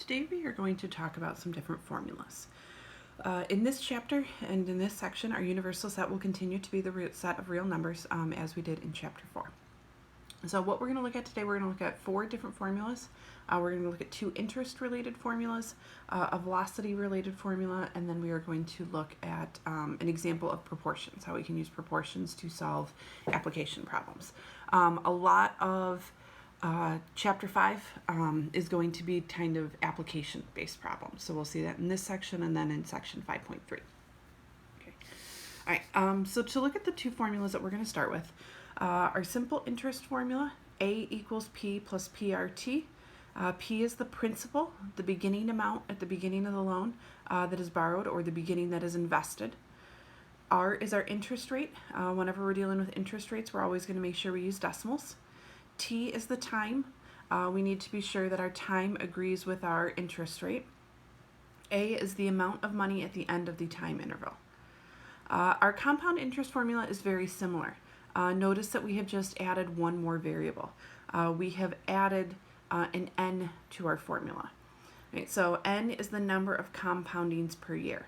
Today we are going to talk about some different formulas. In this chapter and in this section, our universal set will continue to be the root set of real numbers as we did in chapter 4. So what we're going to look at today, we're going to look at 4 different formulas. We're going to look at 2 interest-related formulas, a velocity-related formula, and then we are going to look at an example of proportions, how we can use proportions to solve application problems. A lot of Chapter 5 is going to be kind of application-based problems. So we'll see that in this section and then in section 5.3. Okay. All right, so to look at the 2 formulas that we're going to start with, our simple interest formula, A equals P plus PRT. P is the principal, the beginning amount at the beginning of the loan that is borrowed, or the beginning that is invested. R is our interest rate. Whenever we're dealing with interest rates, we're always going to make sure we use decimals. T is the time. We need to be sure that our time agrees with our interest rate. A is the amount of money at the end of the time interval. Our compound interest formula is very similar. Notice that we have just added one more variable. We have added an n to our formula. Right, so n is the number of compoundings per year.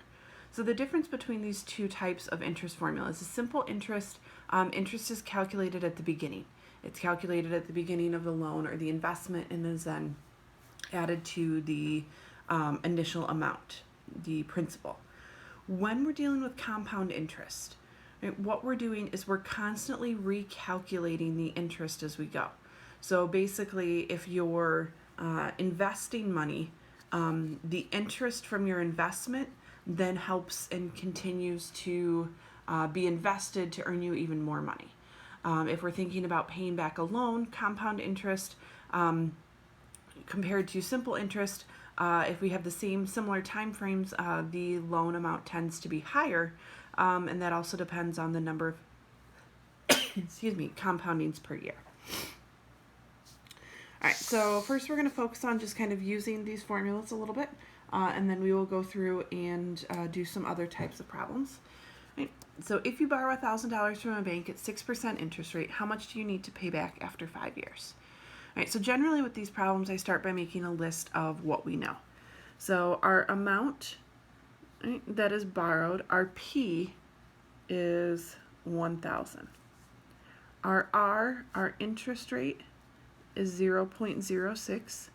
So the difference between these 2 types of interest formulas is simple interest. Interest is calculated at the beginning. It's calculated at the beginning of the loan or the investment and is then added to the initial amount, the principal. When we're dealing with compound interest, right, what we're doing is we're constantly recalculating the interest as we go. So basically, if you're investing money, the interest from your investment then helps and continues to be invested to earn you even more money. If we're thinking about paying back a loan, compound interest compared to simple interest, if we have the similar time frames, the loan amount tends to be higher, and that also depends on the number of compoundings per year. All right, so first we're going to focus on just kind of using these formulas a little bit, and then we will go through and do some other types of problems. Right. So if you borrow $1,000 from a bank at 6% interest rate, how much do you need to pay back after 5 years? All right, so generally with these problems, I start by making a list of what we know. So our amount, right, that is borrowed, our P is 1,000. Our R, our interest rate, is 0.06,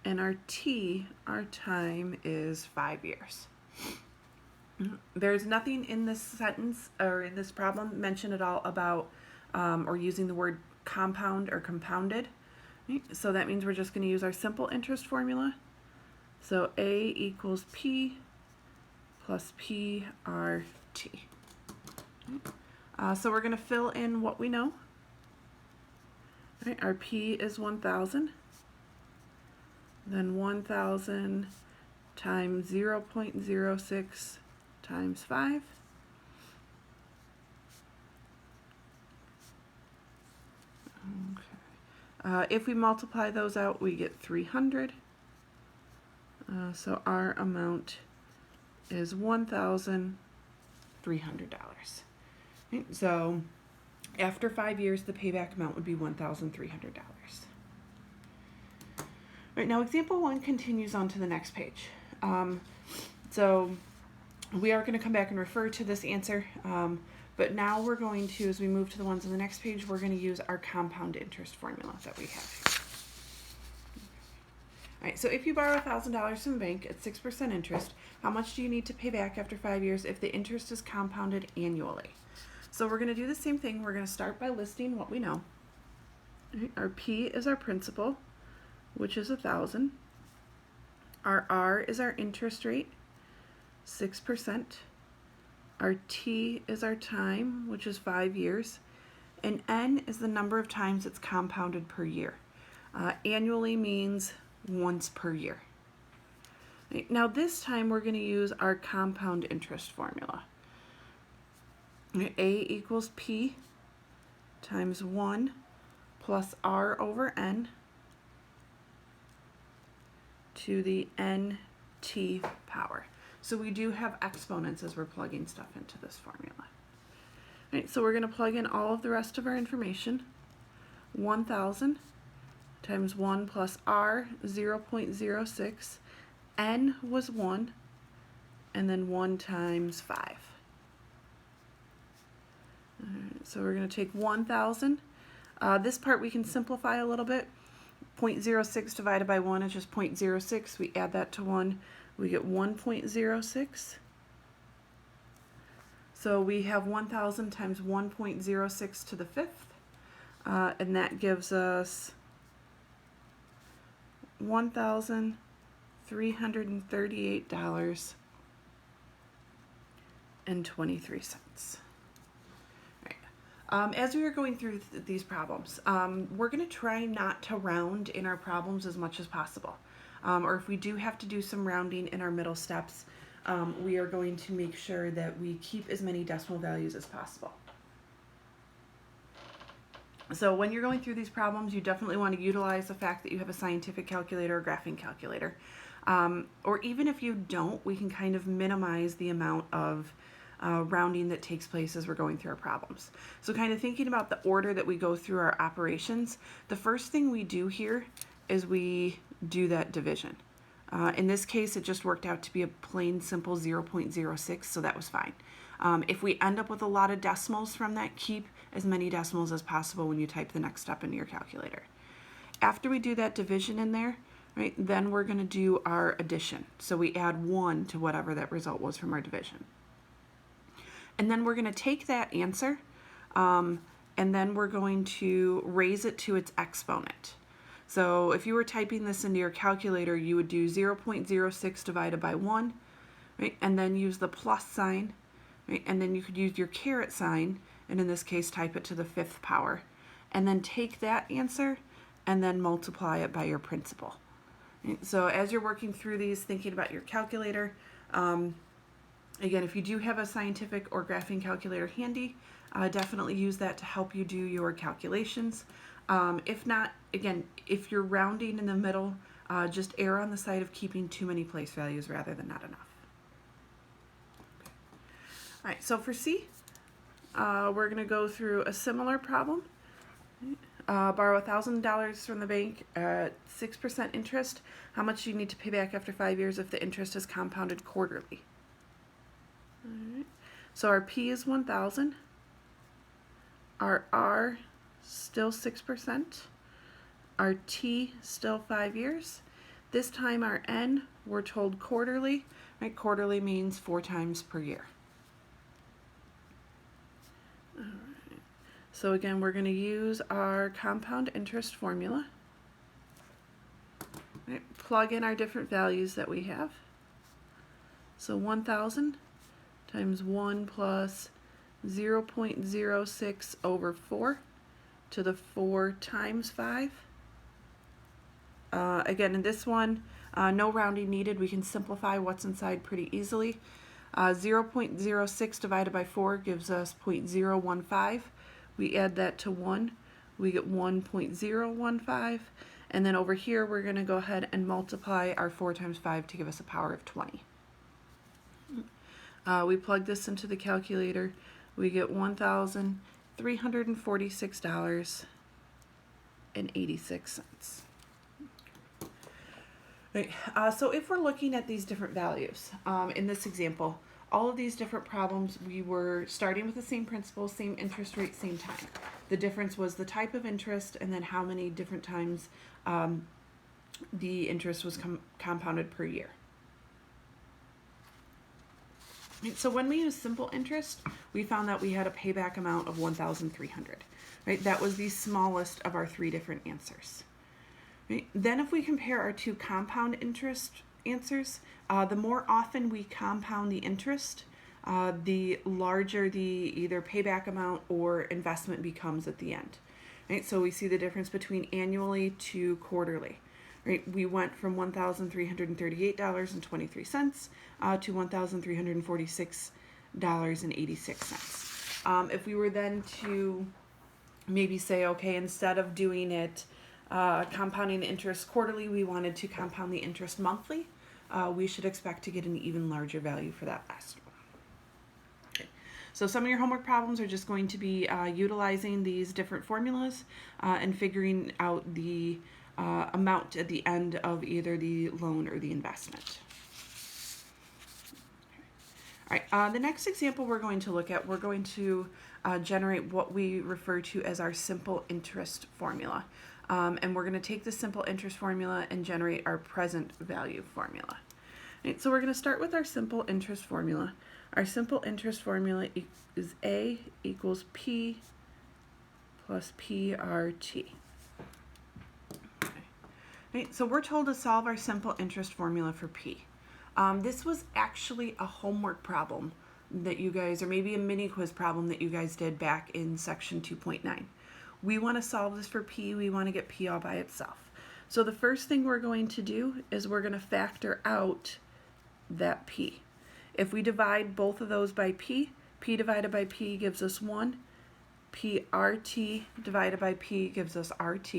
and our T, our time, is 5 years. There's nothing in this sentence or in this problem mentioned at all about or using the word compound or compounded. Right? So that means we're just going to use our simple interest formula. So A equals P plus PRT. So we're going to fill in what we know. Right? Our P is 1,000. Then 1,000 times 0.06 times 5. Okay. If we multiply those out, we get 300. So our amount is $1,300. Right, so after 5 years, the payback amount would be $1,300. Right, now example 1 continues on to the next page. So we are going to come back and refer to this answer, but now we're going to, as we move to the ones on the next page, we're going to use our compound interest formula that we have here. All right, so if you borrow $1,000 from a bank at 6% interest, how much do you need to pay back after 5 years if the interest is compounded annually? So we're going to do the same thing. We're going to start by listing what we know. Right, our P is our principal, which is 1,000. Our R is our interest rate, 6%. Our T is our time, which is 5 years. And N is the number of times it's compounded per year. Annually means once per year. Right, now this time we're going to use our compound interest formula. Right, A equals P times 1 plus R over N to the NT power. So we do have exponents as we're plugging stuff into this formula. Right, so we're going to plug in all of the rest of our information. 1,000 times 1 plus r, 0.06, n was 1, and then 1 times 5. All right, so we're going to take 1,000. This part we can simplify a little bit. 0.06 divided by 1 is just 0.06. We add that to 1. We get 1.06. So we have 1,000 times 1.06 to the 5th. And that gives us $1,338.23. As we are going through these problems, we're going to try not to round in our problems as much as possible. Or if we do have to do some rounding in our middle steps, we are going to make sure that we keep as many decimal values as possible. So when you're going through these problems, you definitely want to utilize the fact that you have a scientific calculator or graphing calculator. Or even if you don't, we can kind of minimize the amount of rounding that takes place as we're going through our problems. So kind of thinking about the order that we go through our operations, the first thing we do here is we do that division. In this case, it just worked out to be a plain simple 0.06, so that was fine. If we end up with a lot of decimals from that, keep as many decimals as possible when you type the next step into your calculator. After we do that division in there, right, then we're going to do our addition. So we add 1 to whatever that result was from our division. And then we're going to take that answer, and then we're going to raise it to its exponent. So if you were typing this into your calculator, you would do 0.06 divided by 1, right, and then use the plus sign, right, and then you could use your caret sign, and in this case type it to the 5th power, and then take that answer and then multiply it by your principal. Right? So as you're working through these, thinking about your calculator, again, if you do have a scientific or graphing calculator handy, definitely use that to help you do your calculations. If not, again, if you're rounding in the middle, just err on the side of keeping too many place values rather than not enough. Okay. All right, so for C, we're going to go through a similar problem. Borrow $1,000 from the bank at 6% interest. How much do you need to pay back after 5 years if the interest is compounded quarterly? All right. So our P is 1,000. Our R still 6%. Our T still 5 years. This time our N, we're told quarterly. Right? Quarterly means 4 times per year. All right. So again, we're going to use our compound interest formula. Right? Plug in our different values that we have. So 1,000 times 1 plus 0.06 over 4 to the 4 times 5. Again, in this one, no rounding needed. We can simplify what's inside pretty easily. 0.06 divided by 4 gives us 0.015. We add that to 1. We get 1.015. And then over here, we're going to go ahead and multiply our 4 times 5 to give us a power of 20. We plug this into the calculator. We get $1,346.86. Right. So if we're looking at these different values, in this example, all of these different problems, we were starting with the same principle, same interest rate, same time. The difference was the type of interest and then how many different times the interest was compounded per year. Right, so when we use simple interest, we found that we had a payback amount of 1,300. Right? That was the smallest of our 3 different answers. Right? Then if we compare our 2 compound interest answers, the more often we compound the interest, the larger the either payback amount or investment becomes at the end. Right? So we see the difference between annually to quarterly. Right? We went from $1,338.23 to $1,346.86. If we were then to maybe say, okay, instead of doing it compounding the interest quarterly, we wanted to compound the interest monthly, we should expect to get an even larger value for that last one. Okay. So some of your homework problems are just going to be utilizing these different formulas and figuring out the amount at the end of either the loan or the investment. All right, the next example we're going to look at, we're going to generate what we refer to as our simple interest formula. And we're going to take the simple interest formula and generate our present value formula. All right, so we're going to start with our simple interest formula. Our simple interest formula is A equals P plus PRT. Okay. Right, so we're told to solve our simple interest formula for P. This was actually a homework problem that you guys, or maybe a mini quiz problem that you guys did back in section 2.9. We want to solve this for P. We want to get P all by itself. So the first thing we're going to do is we're going to factor out that P. If we divide both of those by P, P divided by P gives us 1. PRT divided by P gives us RT.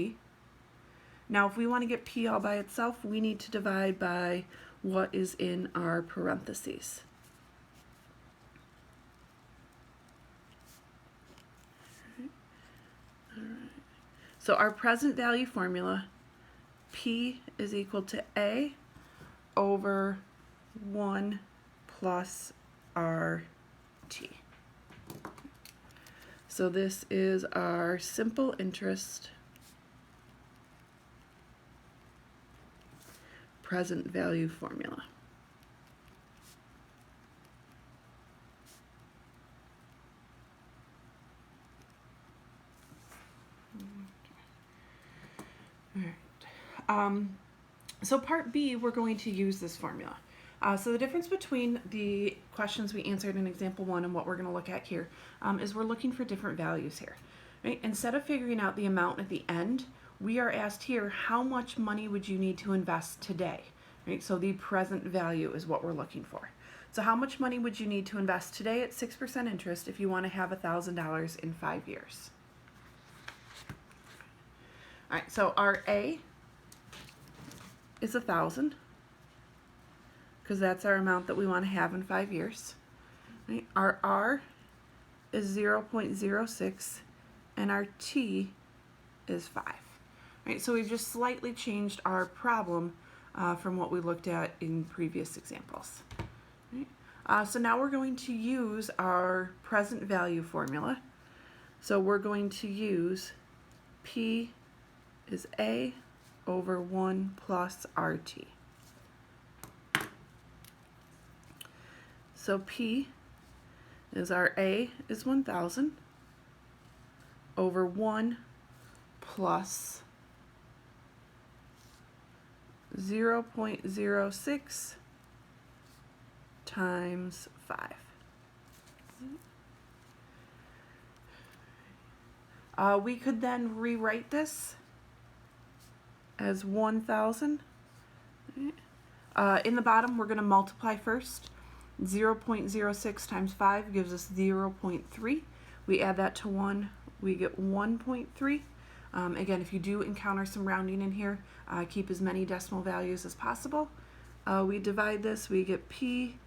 Now if we want to get P all by itself, we need to divide by what is in our parentheses. All right. So our present value formula, P is equal to A over 1 plus RT. So this is our simple interest present value formula. All right. So part B, we're going to use this formula. So the difference between the questions we answered in example 1 and what we're going to look at here is we're looking for different values here. Right? Instead of figuring out the amount at the end, we are asked here, how much money would you need to invest today? Right? So the present value is what we're looking for. So how much money would you need to invest today at 6% interest if you want to have $1,000 in 5 years? All right, so our A is 1,000 because that's our amount that we want to have in 5 years. Right? Our R is 0.06 and our T is 5. Right? So we've just slightly changed our problem from what we looked at in previous examples. Right? So now we're going to use our present value formula. So we're going to use P is A over 1 plus RT. So P is our A is 1,000 over 1 plus 0.06 times 5. We could then rewrite this as 1,000. In the bottom, we're going to multiply first. 0.06 times 5 gives us 0.3. We add that to 1, we get 1.3. Again, if you do encounter some rounding in here, keep as many decimal values as possible. We divide this, we get P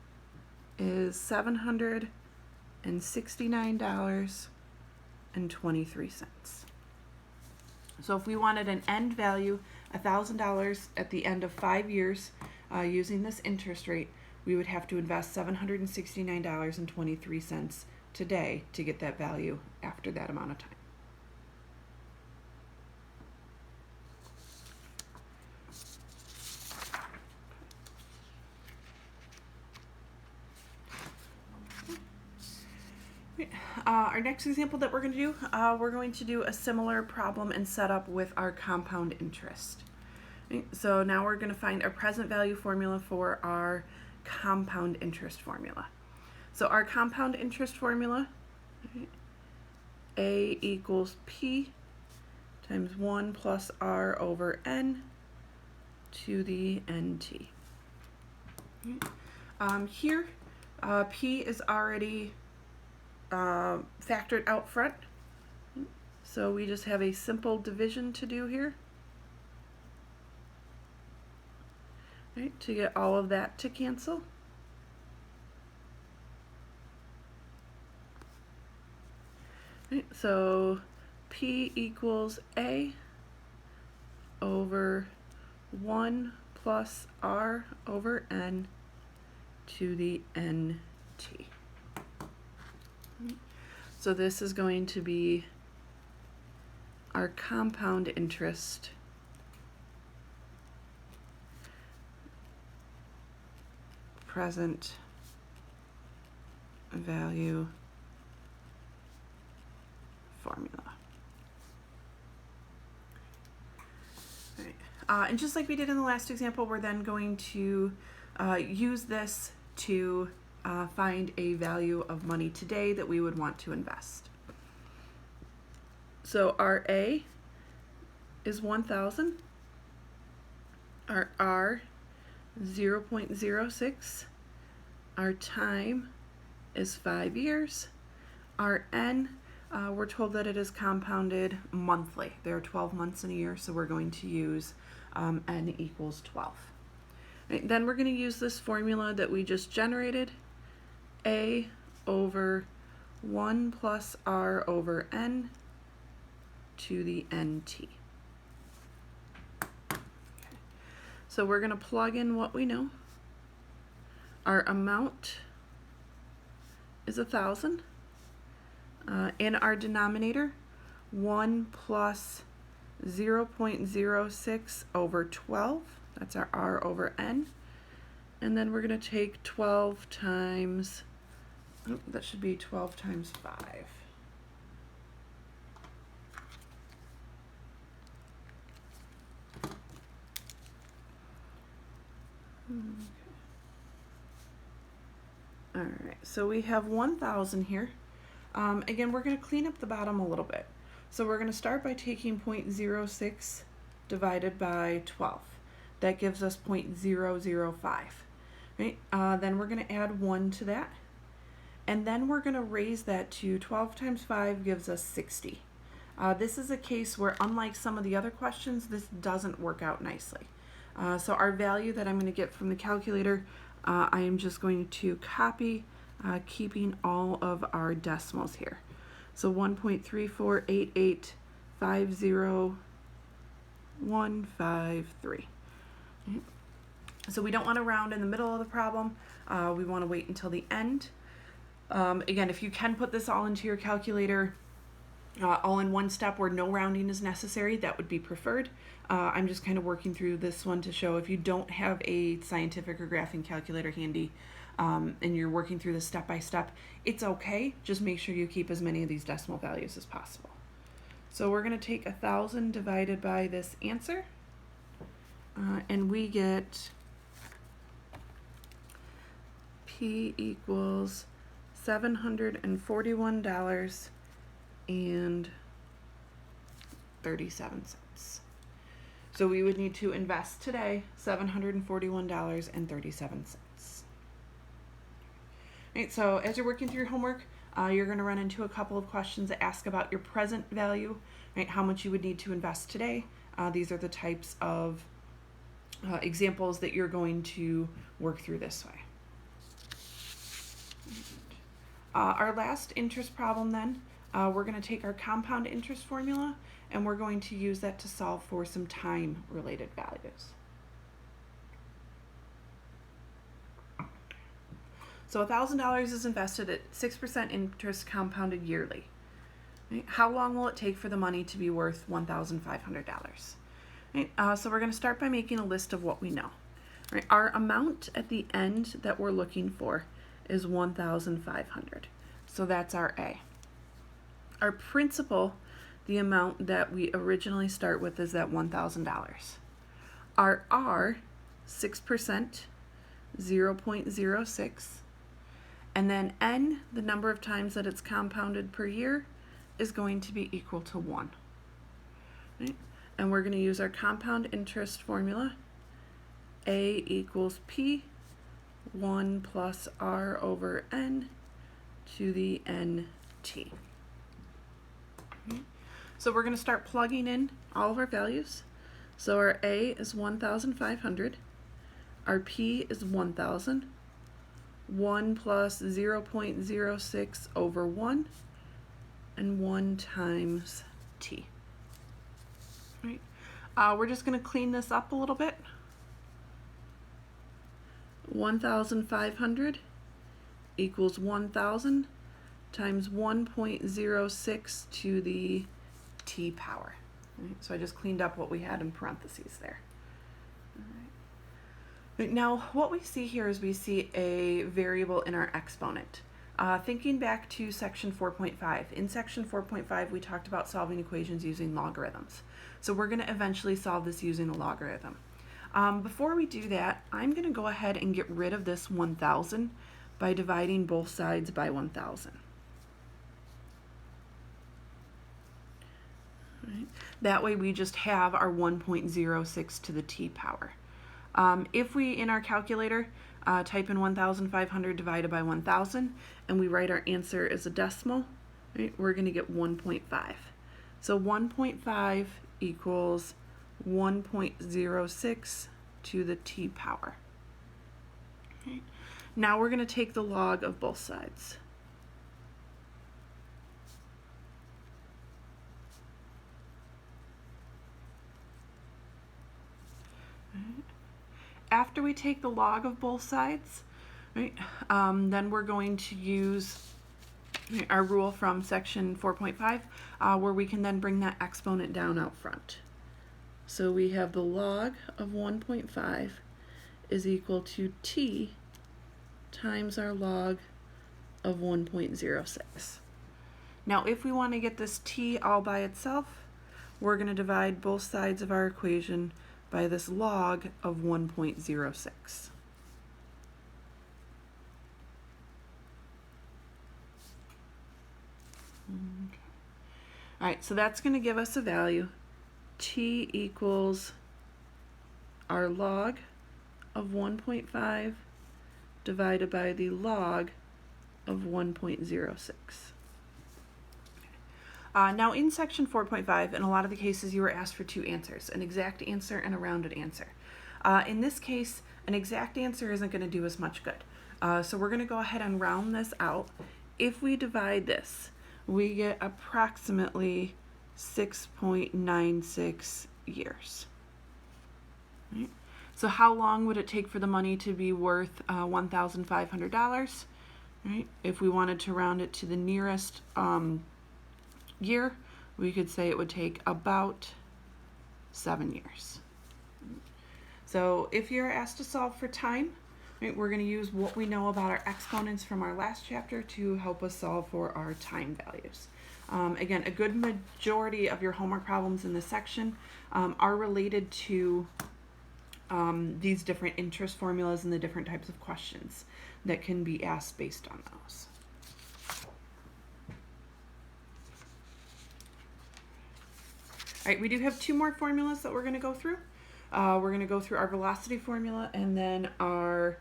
is $769.23. So if we wanted an end value, $1,000 at the end of 5 years using this interest rate, we would have to invest $769.23 today to get that value after that amount of time. Our next example that we're going to do a similar problem and setup with our compound interest. Right? So now we're going to find our present value formula for our compound interest formula. So our compound interest formula, right, A equals P times 1 plus R over N to the NT. Right? Here, P is already factored out front, so we just have a simple division to do here, right, to get all of that to cancel. Right, so P equals A over 1 plus R over N to the NT. t. So this is going to be our compound interest present value formula. All right. And just like we did in the last example, we're then going to use this to find a value of money today that we would want to invest. So our A is 1,000, our R 0.06, our time is 5 years, our N, we're told that it is compounded monthly. There are 12 months in a year, so we're going to use N equals 12. Right, then we're going to use this formula that we just generated, A over 1 plus R over N to the NT. So we're going to plug in what we know. Our amount is 1,000. In our denominator, 1 plus 0.06 over 12. That's our R over N. And then we're going to take 12 times, that should be 12 times 5. All right, so we have 1,000 here. Again, we're going to clean up the bottom a little bit. So we're going to start by taking 0.06 divided by 12. That gives us 0.005. Right? Then we're going to add 1 to that. And then we're going to raise that to 12 times 5 gives us 60. This is a case where, unlike some of the other questions, this doesn't work out nicely. So our value that I'm going to get from the calculator, I am just going to copy, keeping all of our decimals here. So 1.348850,153. So we don't want to round in the middle of the problem. We want to wait until the end. Again, if you can put this all into your calculator all in one step where no rounding is necessary, that would be preferred. I'm just kind of working through this one to show if you don't have a scientific or graphing calculator handy and you're working through this step by step, it's okay. Just make sure you keep as many of these decimal values as possible. So we're going to take 1,000 divided by this answer, and we get P equals $741.37. So we would need to invest today $741.37. Right, so as you're working through your homework, you're going to run into a couple of questions that ask about your present value, right? How much you would need to invest today. These are the types of examples that you're going to work through this way. Our last interest problem then, we're going to take our compound interest formula and we're going to use that to solve for some time-related values. So $1,000 is invested at 6% interest compounded yearly. Right? How long will it take for the money to be worth $1,500? Right? So we're going to start by making a list of what we know. Right? Our amount at the end that we're looking for is $1,500. So that's our A. Our principal, the amount that we originally start with, is that $1,000. Our R, 6%, 0.06. And then N, the number of times that it's compounded per year, is going to be equal to 1. Right? And we're going to use our compound interest formula. A equals P, 1 plus R over N to the NT. Okay. So we're going to start plugging in all of our values. So our A is 1,500. Our P is 1,000. 1 plus 0.06 over 1, and 1 times T. Right. We're just going to clean this up a little bit. 1,500 equals 1,000 times 1.06 to the t power. Right, so I just cleaned up what we had in parentheses there. All right. Now what we see here is we see a variable in our exponent. Thinking back to section 4.5, in section 4.5 we talked about solving equations using logarithms. So we're going to eventually solve this using a logarithm. Before we do that, I'm going to go ahead and get rid of this 1,000 by dividing both sides by 1,000. Right. That way we just have our 1.06 to the t power. If we, in our calculator, type in 1,500 divided by 1,000 and we write our answer as a decimal, right, we're going to get 1.5. So 1.5 equals 1.06 to the t power. Okay. Now we're going to take the log of both sides. After we take the log of both sides, right, then we're going to use our rule from section 4.5 where we can then bring that exponent down out front. So we have the log of 1.5 is equal to t times our log of 1.06. Now if we want to get this t all by itself, we're going to divide both sides of our equation by this log of 1.06. Okay. All right, so that's going to give us a value. T equals our log of 1.5 divided by the log of 1.06. Now in section 4.5, in a lot of the cases you were asked for two answers, an exact answer and a rounded answer. In this case, an exact answer isn't going to do us much good. So we're going to go ahead and round this out. If we divide this, we get approximately 6.96 years. Right? So how long would it take for the money to be worth $1,500? Right? If we wanted to round it to the nearest year, we could say it would take about 7 years. So if you're asked to solve for time, right, we're going to use what we know about our exponents from our last chapter to help us solve for our time values. Again, a good majority of your homework problems in this section are related to these different interest formulas and the different types of questions that can be asked based on those. All right, we do have two more formulas that we're going to go through. We're going to go through our velocity formula and then our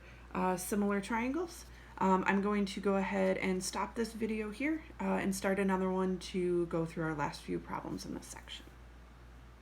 similar triangles. I'm going to go ahead and stop this video here and start another one to go through our last few problems in this section.